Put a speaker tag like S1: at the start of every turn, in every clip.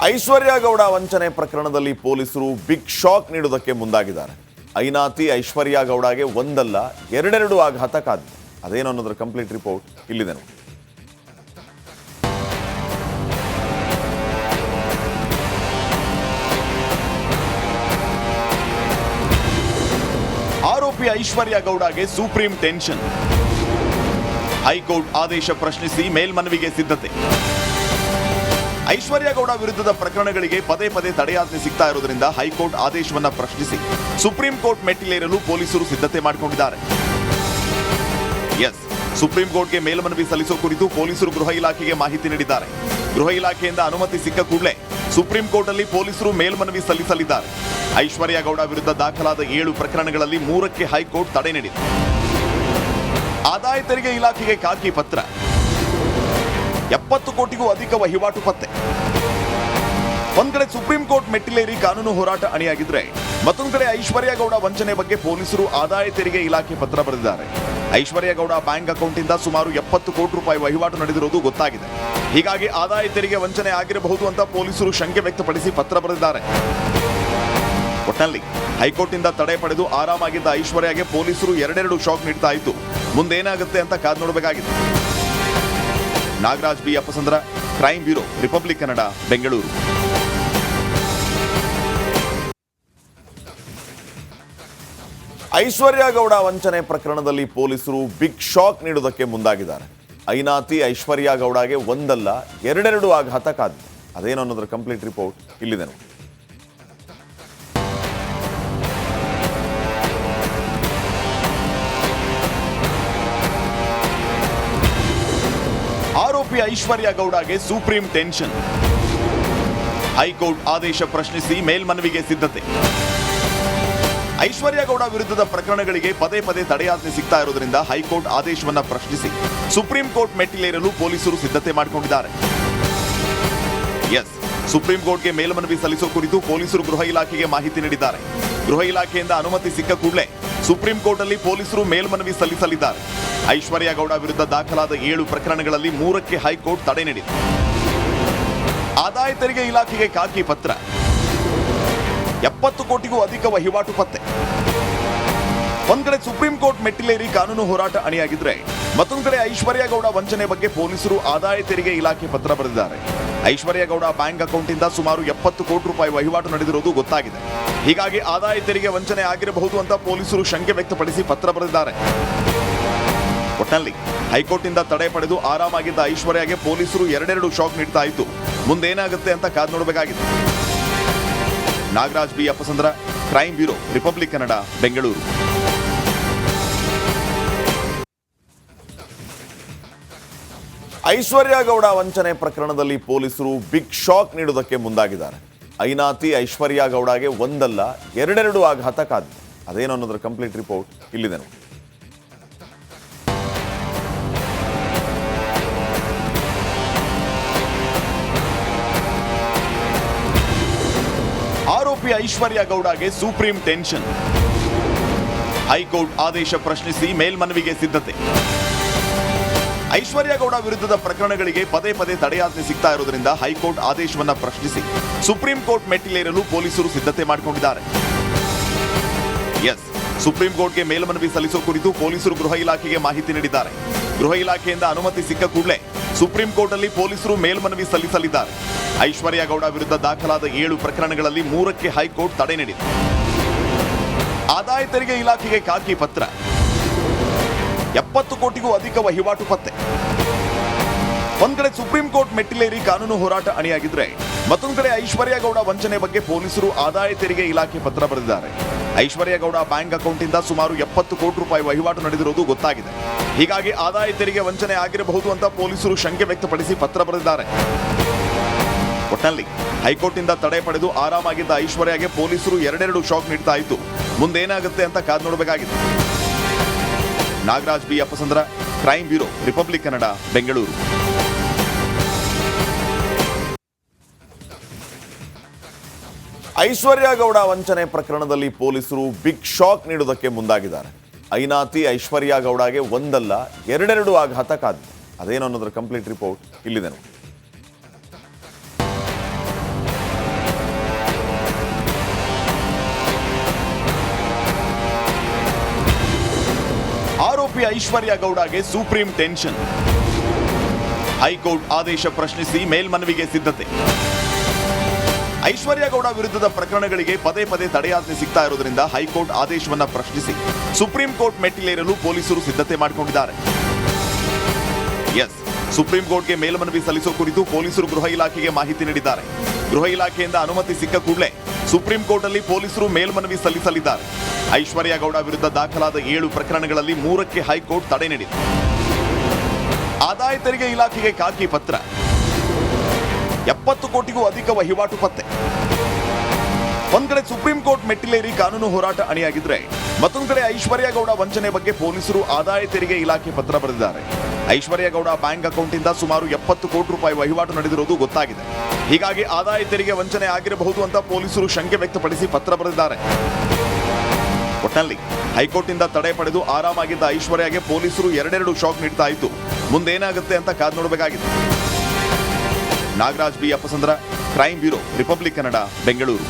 S1: ಐಶ್ವರ್ಯ ಗೌಡ ವಂಚನೆ ಪ್ರಕರಣದಲ್ಲಿ ಪೊಲೀಸರು ಬಿಗ್ ಶಾಕ್ ನೀಡುವುದಕ್ಕೆ ಮುಂದಾಗಿದ್ದಾರೆ. ಐನಾತಿ ಐಶ್ವರ್ಯ ಗೌಡಗೆ ಒಂದಲ್ಲ ಎರಡೆರಡು ಆಘಾತ ಕಾದಿದೆ. ಅದೇನು ಅನ್ನೋದರ ಕಂಪ್ಲೀಟ್ ರಿಪೋರ್ಟ್ ಇಲ್ಲಿದೆ ನೋಡಿ. ಆರೋಪಿ ಐಶ್ವರ್ಯ ಗೌಡಗೆ ಸುಪ್ರೀಂ ಟೆನ್ಷನ್. ಹೈಕೋರ್ಟ್ ಆದೇಶ ಪ್ರಶ್ನಿಸಿ ಮೇಲ್ಮನವಿಗೆ ಸಿದ್ಧತೆ. ಐಶ್ವರ್ಯ ಗೌಡ ವಿರುದ್ಧದ ಪ್ರಕರಣಗಳಿಗೆ ಪದೇ ಪದೇ ತಡೆಯಾಜ್ಞೆ ಸಿಗ್ತಾ ಇರೋದ್ರಿಂದ ಹೈಕೋರ್ಟ್ ಆದೇಶವನ್ನ ಪ್ರಶ್ನಿಸಿ ಸುಪ್ರೀಂ ಕೋರ್ಟ್ ಮೆಟ್ಟಿಲೇರಲು ಪೊಲೀಸರು ಸಿದ್ಧತೆ ಮಾಡಿಕೊಂಡಿದ್ದಾರೆ. ಸುಪ್ರೀಂ ಕೋರ್ಟ್ಗೆ ಮೇಲ್ಮನವಿ ಸಲ್ಲಿಸೋ ಕುರಿತು ಪೊಲೀಸರು ಗೃಹ ಇಲಾಖೆಗೆ ಮಾಹಿತಿ ನೀಡಿದ್ದಾರೆ. ಗೃಹ ಇಲಾಖೆಯಿಂದ ಅನುಮತಿ ಸಿಕ್ಕ ಕೂಡಲೇ ಸುಪ್ರೀಂ ಕೋರ್ಟ್ ಅಲ್ಲಿ ಪೊಲೀಸರು ಮೇಲ್ಮನವಿ ಸಲ್ಲಿಸಲಿದ್ದಾರೆ. ಐಶ್ವರ್ಯ ಗೌಡ ವಿರುದ್ಧ ದಾಖಲಾದ 7 ಪ್ರಕರಣಗಳಲ್ಲಿ 3ಕ್ಕೆ ಹೈಕೋರ್ಟ್ ತಡೆ ನೀಡಿದೆ. ಆದಾಯ ತೆರಿಗೆ ಇಲಾಖೆಗೆ ಖಾಕಿ ಪತ್ರ. 70 ಕೋಟಿಗೂ ಅಧಿಕ ವಹಿವಾಟು ಪತ್ತೆ. ಒಂದ್ ಕಡೆ ಸುಪ್ರೀಂ ಕೋರ್ಟ್ ಮೆಟ್ಟಿಲೇರಿ ಕಾನೂನು ಹೋರಾಟ ಅಣಿಯಾಗಿದ್ರೆ ಮತ್ತೊಂದು ಕಡೆ ಐಶ್ವರ್ಯ ಗೌಡ ವಂಚನೆ ಬಗ್ಗೆ ಪೊಲೀಸರು ಆದಾಯ ತೆರಿಗೆ ಇಲಾಖೆ ಪತ್ರ ಬರೆದಿದ್ದಾರೆ. ಐಶ್ವರ್ಯ ಗೌಡ ಬ್ಯಾಂಕ್ ಅಕೌಂಟ್ ಇಂದ ಸುಮಾರು 70 ಕೋಟಿ ರೂಪಾಯಿ ವಹಿವಾಟು ನಡೆದಿರುವುದು ಗೊತ್ತಾಗಿದೆ. ಹೀಗಾಗಿ ಆದಾಯ ತೆರಿಗೆ ವಂಚನೆ ಆಗಿರಬಹುದು ಅಂತ ಪೊಲೀಸರು ಶಂಕೆ ವ್ಯಕ್ತಪಡಿಸಿ ಪತ್ರ ಬರೆದಿದ್ದಾರೆ. ಒಟ್ಟಿನಲ್ಲಿ ಹೈಕೋರ್ಟ್ ಇಂದ ತಡೆ ಪಡೆದು ಆರಾಮಾಗಿದ್ದ ಐಶ್ವರ್ಯಗೆ ಪೊಲೀಸರು ಎರಡೆರಡು ಶಾಕ್ ನೀಡ್ತಾ ಇತ್ತು. ಮುಂದೇನಾಗುತ್ತೆ ಅಂತ ಕಾದ್ ನೋಡಬೇಕಾಗಿದೆ. Nagaraj B Appasandra, crime bureau, Republic Kannada, Bengaluru. Aishwarya Gowda ವಂಚನೆ ಪ್ರಕರಣದಲ್ಲಿ ಪೊಲೀಸರು ಬಿಗ್ ಶಾಕ್ ನೀಡುವುದಕ್ಕೆ ಮುಂದಾಗಿದ್ದಾರೆ. ಐನಾತಿ ಐಶ್ವರ್ಯ ಗೌಡಗೆ ಒಂದಲ್ಲ ಎರಡೆರಡು ಆಘಾತ ಕಾದಿದೆ. ಅದೇನು ಅನ್ನೋದರ ಕಂಪ್ಲೀಟ್ ರಿಪೋರ್ಟ್ ಇಲ್ಲಿದೆ ನೋಡಿ. ಆರೋಪಿ ಐಶ್ವರ್ಯ ಗೌಡಗೆ ಸುಪ್ರೀಂ ಟೆನ್ಷನ್. ಹೈಕೋರ್ಟ್ ಆದೇಶ ಪ್ರಶ್ನಿಸಿ ಮೇಲ್ಮನವಿಗೆ ಸಿದ್ಧತೆ. ಐಶ್ವರ್ಯ ಗೌಡ ವಿರುದ್ಧದ ಪ್ರಕರಣಗಳಿಗೆ ಪದೇ ಪದೇ ತಡೆಯಾಜ್ಞೆ ಸಿಗ್ತಾ ಇರೋದ್ರಿಂದ ಹೈಕೋರ್ಟ್ ಆದೇಶವನ್ನ ಪ್ರಶ್ನಿಸಿ ಸುಪ್ರೀಂ ಕೋರ್ಟ್ ಮೆಟ್ಟಿಲೇರಲು ಪೊಲೀಸರು ಸಿದ್ಧತೆ ಮಾಡಿಕೊಂಡಿದ್ದಾರೆ. ಸುಪ್ರೀಂ ಕೋರ್ಟ್ಗೆ ಮೇಲ್ಮನವಿ ಸಲ್ಲಿಸೋ ಕುರಿತು ಪೊಲೀಸರು ಗೃಹ ಇಲಾಖೆಗೆ ಮಾಹಿತಿ ನೀಡಿದ್ದಾರೆ. ಗೃಹ ಇಲಾಖೆಯಿಂದ ಅನುಮತಿ ಸಿಕ್ಕ ಕೂಡಲೇ ಸುಪ್ರೀಂ ಕೋರ್ಟ್ ಅಲ್ಲಿ ಪೊಲೀಸರು ಮೇಲ್ಮನವಿ ಸಲ್ಲಿಸಲಿದ್ದಾರೆ. ಐಶ್ವರ್ಯ ಗೌಡ ವಿರುದ್ಧ ದಾಖಲಾದ 7 ಪ್ರಕರಣಗಳಲ್ಲಿ 3ಕ್ಕೆ ಹೈಕೋರ್ಟ್ ತಡೆ ನೀಡಿದೆ. ಆದಾಯ ತೆರಿಗೆ ಇಲಾಖೆಗೆ ಖಾಕಿ ಪತ್ರ. 70 ಕೋಟಿಗೂ ಅಧಿಕ ವಹಿವಾಟು ಪತ್ತೆ. ಒಂದ್ ಕಡೆ ಸುಪ್ರೀಂ ಕೋರ್ಟ್ ಮೆಟ್ಟಿಲೇರಿ ಕಾನೂನು ಹೋರಾಟ ಅಣಿಯಾಗಿದ್ರೆ ಮತ್ತೊಂದು ಕಡೆ ಐಶ್ವರ್ಯ ಗೌಡ ವಂಚನೆ ಬಗ್ಗೆ ಪೊಲೀಸರು ಆದಾಯ ತೆರಿಗೆ ಇಲಾಖೆ ಪತ್ರ ಬರೆದಿದ್ದಾರೆ. ಐಶ್ವರ್ಯ ಗೌಡ ಬ್ಯಾಂಕ್ ಅಕೌಂಟ್ ಇಂದ ಸುಮಾರು 70 ಕೋಟಿ ರೂಪಾಯಿ ವಹಿವಾಟು ನಡೆದಿರುವುದು ಗೊತ್ತಾಗಿದೆ. ಹೀಗಾಗಿ ಆದಾಯ ತೆರಿಗೆ ವಂಚನೆ ಆಗಿರಬಹುದು ಅಂತ ಪೊಲೀಸರು ಶಂಕೆ ವ್ಯಕ್ತಪಡಿಸಿ ಪತ್ರ ಬರೆದಿದ್ದಾರೆ. ಒಟ್ಟಿನಲ್ಲಿ ಹೈಕೋರ್ಟ್ ಇಂದ ತಡೆ ಪಡೆದು ಆರಾಮಾಗಿದ್ದ ಐಶ್ವರ್ಯಗೆ ಪೊಲೀಸರು ಎರಡೆರಡು ಶಾಕ್ ನೀಡ್ತಾ ಇತ್ತು. ಮುಂದೇನಾಗುತ್ತೆ ಅಂತ ಕಾದ್ ನೋಡಬೇಕಾಗಿದೆ. Nagaraj B Appasandra, crime bureau, Republic Kannada, Bengaluru. Aishwarya Gowda ವಂಚನೆ ಪ್ರಕರಣದಲ್ಲಿ ಪೊಲೀಸರು ಬಿಗ್ ಶಾಕ್ ನೀಡುವುದಕ್ಕೆ ಮುಂದಾಗಿದ್ದಾರೆ. ಐನಾತಿ ಐಶ್ವರ್ಯ ಗೌಡಗೆ ಒಂದಲ್ಲ ಎರಡೆರಡು ಆಘಾತ ಕಾದಿದೆ. ಅದೇನು ಅನ್ನೋದರ ಕಂಪ್ಲೀಟ್ ರಿಪೋರ್ಟ್ ಇಲ್ಲಿದೆ ನೋಡಿ. ಆರೋಪಿ ಐಶ್ವರ್ಯ ಗೌಡಗೆ ಸುಪ್ರೀಂ ಟೆನ್ಷನ್. ಹೈಕೋರ್ಟ್ ಆದೇಶ ಪ್ರಶ್ನಿಸಿ ಮೇಲ್ಮನವಿಗೆ ಸಿದ್ಧತೆ. ಐಶ್ವರ್ಯ ಗೌಡ ವಿರುದ್ಧದ ಪ್ರಕರಣಗಳಿಗೆ ಪದೇ ಪದೇ ತಡೆಯಾಜ್ಞೆ ಸಿಗ್ತಾ ಇರೋದ್ರಿಂದ ಹೈಕೋರ್ಟ್ ಆದೇಶವನ್ನ ಪ್ರಶ್ನಿಸಿ ಸುಪ್ರೀಂ ಕೋರ್ಟ್ ಮೆಟ್ಟಿಲೇರಲು ಪೊಲೀಸರು ಸಿದ್ಧತೆ ಮಾಡಿಕೊಂಡಿದ್ದಾರೆ. ಸುಪ್ರೀಂ ಕೋರ್ಟ್ಗೆ ಮೇಲ್ಮನವಿ ಸಲ್ಲಿಸೋ ಕುರಿತು ಪೊಲೀಸರು ಗೃಹ ಇಲಾಖೆಗೆ ಮಾಹಿತಿ ನೀಡಿದ್ದಾರೆ. ಗೃಹ ಇಲಾಖೆಯಿಂದ ಅನುಮತಿ ಸಿಕ್ಕ ಕೂಡಲೇ ಸುಪ್ರೀಂ ಕೋರ್ಟ್ ಅಲ್ಲಿ ಪೊಲೀಸರು ಮೇಲ್ಮನವಿ ಸಲ್ಲಿಸಲಿದ್ದಾರೆ. ಐಶ್ವರ್ಯ ಗೌಡ ವಿರುದ್ಧ ದಾಖಲಾದ 7 ಪ್ರಕರಣಗಳಲ್ಲಿ 3ಕ್ಕೆ ಹೈಕೋರ್ಟ್ ತಡೆ ನೀಡಿದೆ. ಆದಾಯ ತೆರಿಗೆ ಇಲಾಖೆಗೆ ಖಾಕಿ ಪತ್ರ. 70 ಕೋಟಿಗೂ ಅಧಿಕ ವಹಿವಾಟು ಪತ್ತೆ. ಒಂದ್ ಕಡೆ ಸುಪ್ರೀಂ ಕೋರ್ಟ್ ಮೆಟ್ಟಿಲೇರಿ ಕಾನೂನು ಹೋರಾಟ ಅಣಿಯಾಗಿದ್ರೆ ಮತ್ತೊಂದು ಕಡೆ ಐಶ್ವರ್ಯ ಗೌಡ ವಂಚನೆ ಬಗ್ಗೆ ಪೊಲೀಸರು ಆದಾಯ ತೆರಿಗೆ ಇಲಾಖೆ ಪತ್ರ ಬರೆದಿದ್ದಾರೆ. ಐಶ್ವರ್ಯ ಗೌಡ ಬ್ಯಾಂಕ್ ಅಕೌಂಟ್ ಇಂದ ಸುಮಾರು 70 ಕೋಟಿ ರೂಪಾಯಿ ವಹಿವಾಟು ನಡೆದಿರುವುದು ಗೊತ್ತಾಗಿದೆ. ಹೀಗಾಗಿ ಆದಾಯ ತೆರಿಗೆ ವಂಚನೆ ಆಗಿರಬಹುದು ಅಂತ ಪೊಲೀಸರು ಶಂಕೆ ವ್ಯಕ್ತಪಡಿಸಿ ಪತ್ರ ಬರೆದಿದ್ದಾರೆ. ಒಟ್ಟಿನಲ್ಲಿ ಹೈಕೋರ್ಟ್ ಇಂದ ತಡೆ ಪಡೆದು ಆರಾಮಾಗಿದ್ದ ಐಶ್ವರ್ಯಗೆ ಪೊಲೀಸರು ಎರಡೆರಡು ಶಾಕ್ ನೀಡ್ತಾ ಇತ್ತು. ಮುಂದೇನಾಗುತ್ತೆ ಅಂತ ಕಾದ್ ನೋಡಬೇಕಾಗಿದೆ. Nagaraj B Appasandra, crime bureau, Republic Kannada, Bengaluru. Aishwarya Gowda ವಂಚನೆ ಪ್ರಕರಣದಲ್ಲಿ ಪೊಲೀಸರು ಬಿಗ್ ಶಾಕ್ ನೀಡುವುದಕ್ಕೆ ಮುಂದಾಗಿದ್ದಾರೆ. ಐನಾತಿ ಐಶ್ವರ್ಯ ಗೌಡಗೆ ಒಂದಲ್ಲ ಎರಡೆರಡು ಆಘಾತ ಕಾದಿದೆ. ಅದೇನು ಅನ್ನೋದರ ಕಂಪ್ಲೀಟ್ ರಿಪೋರ್ಟ್ ಇಲ್ಲಿದೆ ನೋಡಿ. ಐಶ್ವರ್ಯ ಗೌಡಗೆ ಸುಪ್ರೀಂ ಟೆನ್ಷನ್. ಹೈಕೋರ್ಟ್ ಆದೇಶ ಪ್ರಶ್ನಿಸಿ ಮೇಲ್ಮನವಿಗೆ ಸಿದ್ಧತೆ. ಐಶ್ವರ್ಯ ಗೌಡ ವಿರುದ್ಧದ ಪ್ರಕರಣಗಳಿಗೆ ಪದೇ ಪದೇ ತಡೆಯಾಜ್ಞೆ ಸಿಗ್ತಾ ಇರೋದ್ರಿಂದ ಹೈಕೋರ್ಟ್ ಆದೇಶವನ್ನ ಪ್ರಶ್ನಿಸಿ ಸುಪ್ರೀಂ ಕೋರ್ಟ್ ಮೆಟ್ಟಿಲೇರಲು ಪೊಲೀಸರು ಸಿದ್ಧತೆ ಮಾಡಿಕೊಂಡಿದ್ದಾರೆ. ಎಸ್, ಸುಪ್ರೀಂ ಕೋರ್ಟ್ಗೆ ಮೇಲ್ಮನವಿ ಸಲ್ಲಿಸೋ ಕುರಿತು ಪೊಲೀಸರು ಗೃಹ ಇಲಾಖೆಗೆ ಮಾಹಿತಿ ನೀಡಿದ್ದಾರೆ. ಗೃಹ ಇಲಾಖೆಯಿಂದ ಅನುಮತಿ ಸಿಕ್ಕ ಕೂಡಲೇ ಸುಪ್ರೀಂ ಕೋರ್ಟ್ ಅಲ್ಲಿ ಪೊಲೀಸರು ಮೇಲ್ಮನವಿ ಸಲ್ಲಿಸಲಿದ್ದಾರೆ. ಐಶ್ವರ್ಯ ಗೌಡ ವಿರುದ್ಧ ದಾಖಲಾದ 7 ಪ್ರಕರಣಗಳಲ್ಲಿ 3ಕ್ಕೆ ಹೈಕೋರ್ಟ್ ತಡೆ ನೀಡಿದೆ. ಆದಾಯ ತೆರಿಗೆ ಇಲಾಖೆಗೆ ಖಾಕಿ ಪತ್ರ. 70 ಕೋಟಿಗೂ ಅಧಿಕ ವಹಿವಾಟು ಪತ್ತೆ. ಒಂದ್ ಕಡೆ ಸುಪ್ರೀಂ ಕೋರ್ಟ್ ಮೆಟ್ಟಿಲೇರಿ ಕಾನೂನು ಹೋರಾಟ ಅಣಿಯಾಗಿದ್ರೆ, ಮತ್ತೊಂದು ಕಡೆ ಐಶ್ವರ್ಯ ಗೌಡ ವಂಚನೆ ಬಗ್ಗೆ ಪೊಲೀಸರು ಆದಾಯ ತೆರಿಗೆ ಇಲಾಖೆ ಪತ್ರ ಬರೆದಿದ್ದಾರೆ. ಐಶ್ವರ್ಯ ಗೌಡ ಬ್ಯಾಂಕ್ ಅಕೌಂಟಿಂದ ಸುಮಾರು 70 ಕೋಟಿ ರೂಪಾಯಿ ವಹಿವಾಟು ನಡೆದಿರುವುದು ಗೊತ್ತಾಗಿದೆ. ಹೀಗಾಗಿ ಆದಾಯ ತೆರಿಗೆ ವಂಚನೆ ಆಗಿರಬಹುದು ಅಂತ ಪೊಲೀಸರು ಶಂಕೆ ವ್ಯಕ್ತಪಡಿಸಿ ಪತ್ರ ಬರೆದಿದ್ದಾರೆ. ಒಟ್ಟಿನಲ್ಲಿ ಹೈಕೋರ್ಟ್ ಇಂದ ತಡೆ ಪಡೆದು ಆರಾಮಾಗಿದ್ದ ಐಶ್ವರ್ಯಗೆ ಪೊಲೀಸರು ಎರಡೆರಡು ಶಾಕ್ ನೀಡ್ತಾ ಇದ್ದು, ಮುಂದೇನಾಗುತ್ತೆ ಅಂತ ಕಾದ್ ನೋಡಬೇಕಾಗಿದೆ. Nagaraj B Appasandra, crime bureau, Republic Kannada, Bengaluru.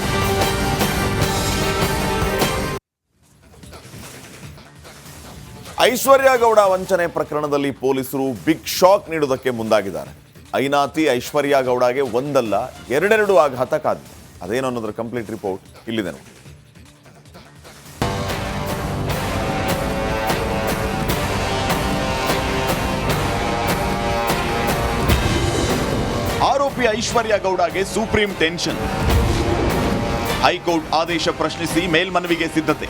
S1: Aishwarya Gowda ವಂಚನೆ ಪ್ರಕರಣದಲ್ಲಿ ಪೊಲೀಸರು ಬಿಗ್ ಶಾಕ್ ನೀಡುವುದಕ್ಕೆ ಮುಂದಾಗಿದ್ದಾರೆ. ಐನಾತಿ ಐಶ್ವರ್ಯ ಗೌಡಗೆ ಒಂದಲ್ಲ ಎರಡೆರಡು ಆಘಾತ ಕಾದಿದೆ. ಅದೇನು ಅನ್ನೋದರ ಕಂಪ್ಲೀಟ್ ರಿಪೋರ್ಟ್ ಇಲ್ಲಿದೆ ನೋಡಿ. ಆರೋಪಿ ಐಶ್ವರ್ಯ ಗೌಡಗೆ ಸುಪ್ರೀಂ ಟೆನ್ಷನ್. ಹೈಕೋರ್ಟ್ ಆದೇಶ ಪ್ರಶ್ನಿಸಿ ಮೇಲ್ಮನವಿಗೆ ಸಿದ್ಧತೆ.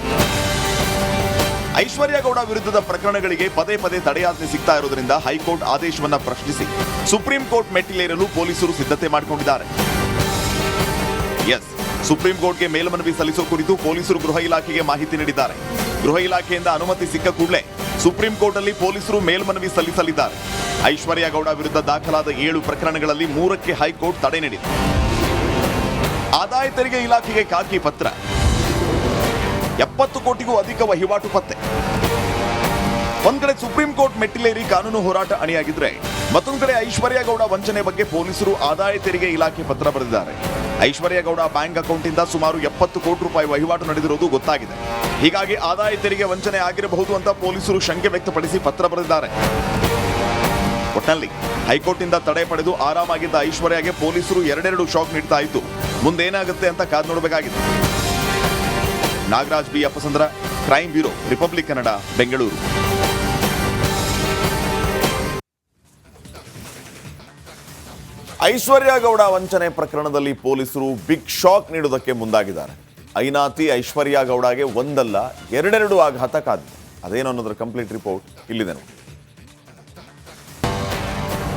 S1: ಐಶ್ವರ್ಯ ಗೌಡ ವಿರುದ್ಧದ ಪ್ರಕರಣಗಳಿಗೆ ಪದೇ ಪದೇ ತಡೆಯಾಜ್ಞೆ ಸಿಗ್ತಾ ಇರೋದ್ರಿಂದ ಹೈಕೋರ್ಟ್ ಆದೇಶವನ್ನ ಪ್ರಶ್ನಿಸಿ ಸುಪ್ರೀಂ ಕೋರ್ಟ್ ಮೆಟ್ಟಿಲೇರಲು ಪೊಲೀಸರು ಸಿದ್ಧತೆ ಮಾಡಿಕೊಂಡಿದ್ದಾರೆ. ಎಸ್, ಸುಪ್ರೀಂ ಕೋರ್ಟ್ಗೆ ಮೇಲ್ಮನವಿ ಸಲ್ಲಿಸೋ ಕುರಿತು ಪೊಲೀಸರು ಗೃಹ ಇಲಾಖೆಗೆ ಮಾಹಿತಿ ನೀಡಿದ್ದಾರೆ. ಗೃಹ ಇಲಾಖೆಯಿಂದ ಅನುಮತಿ ಸಿಕ್ಕ ಕೂಡಲೇ ಸುಪ್ರೀಂ ಕೋರ್ಟ್ ಅಲ್ಲಿ ಪೊಲೀಸರು ಮೇಲ್ಮನವಿ ಸಲ್ಲಿಸಲಿದ್ದಾರೆ. ಐಶ್ವರ್ಯ ಗೌಡ ವಿರುದ್ಧ ದಾಖಲಾದ 7 ಪ್ರಕರಣಗಳಲ್ಲಿ 3ಕ್ಕೆ ಹೈಕೋರ್ಟ್ ತಡೆ ನೀಡಿದೆ. ಆದಾಯ ತೆರಿಗೆ ಇಲಾಖೆಗೆ ಖಾಕಿ ಪತ್ರ. 70 ಕೋಟಿಗೂ ಅಧಿಕ ವಹಿವಾಟು ಪತ್ತೆ. ಒಂದ್ ಕಡೆ ಸುಪ್ರೀಂ ಕೋರ್ಟ್ ಮೆಟ್ಟಿಲೇರಿ ಕಾನೂನು ಹೋರಾಟ ಅಣಿಯಾಗಿದ್ರೆ, ಮತ್ತೊಂದು ಕಡೆ ಐಶ್ವರ್ಯ ಗೌಡ ವಂಚನೆ ಬಗ್ಗೆ ಪೊಲೀಸರು ಆದಾಯ ತೆರಿಗೆ ಇಲಾಖೆ ಪತ್ರ ಬರೆದಿದ್ದಾರೆ. ಐಶ್ವರ್ಯ ಗೌಡ ಬ್ಯಾಂಕ್ ಅಕೌಂಟಿಂದ ಸುಮಾರು 70 ಕೋಟಿ ರೂಪಾಯಿ ವಹಿವಾಟು ನಡೆದಿರುವುದು ಗೊತ್ತಾಗಿದೆ. ಹೀಗಾಗಿ ಆದಾಯ ತೆರಿಗೆ ವಂಚನೆ ಆಗಿರಬಹುದು ಅಂತ ಪೊಲೀಸರು ಶಂಕೆ ವ್ಯಕ್ತಪಡಿಸಿ ಪತ್ರ ಬರೆದಿದ್ದಾರೆ. ಒಟ್ಟಿನಲ್ಲಿ ಹೈಕೋರ್ಟ್ ಇಂದ ತಡೆ ಪಡೆದು ಆರಾಮಾಗಿದ್ದ ಐಶ್ವರ್ಯಗೆ ಪೊಲೀಸರು ಎರಡೆರಡು ಶಾಕ್ ನೀಡ್ತಾ ಇದ್ದು, ಮುಂದೇನಾಗುತ್ತೆ ಅಂತ ಕಾದ್ ನೋಡಬೇಕಾಗಿದೆ. Nagaraj B Appasandra, crime bureau, Republic Kannada, Bengaluru. Aishwarya Gowda ವಂಚನೆ ಪ್ರಕರಣದಲ್ಲಿ ಪೊಲೀಸರು ಬಿಗ್ ಶಾಕ್ ನೀಡುವುದಕ್ಕೆ ಮುಂದಾಗಿದ್ದಾರೆ. ಐನಾತಿ ಐಶ್ವರ್ಯ ಗೌಡಗೆ ಒಂದಲ್ಲ ಎರಡೆರಡು ಆಘಾತ ಕಾದಿದೆ. ಅದೇನು ಅನ್ನೋದರ ಕಂಪ್ಲೀಟ್ ರಿಪೋರ್ಟ್ ಇಲ್ಲಿದೆ ನೋಡಿ.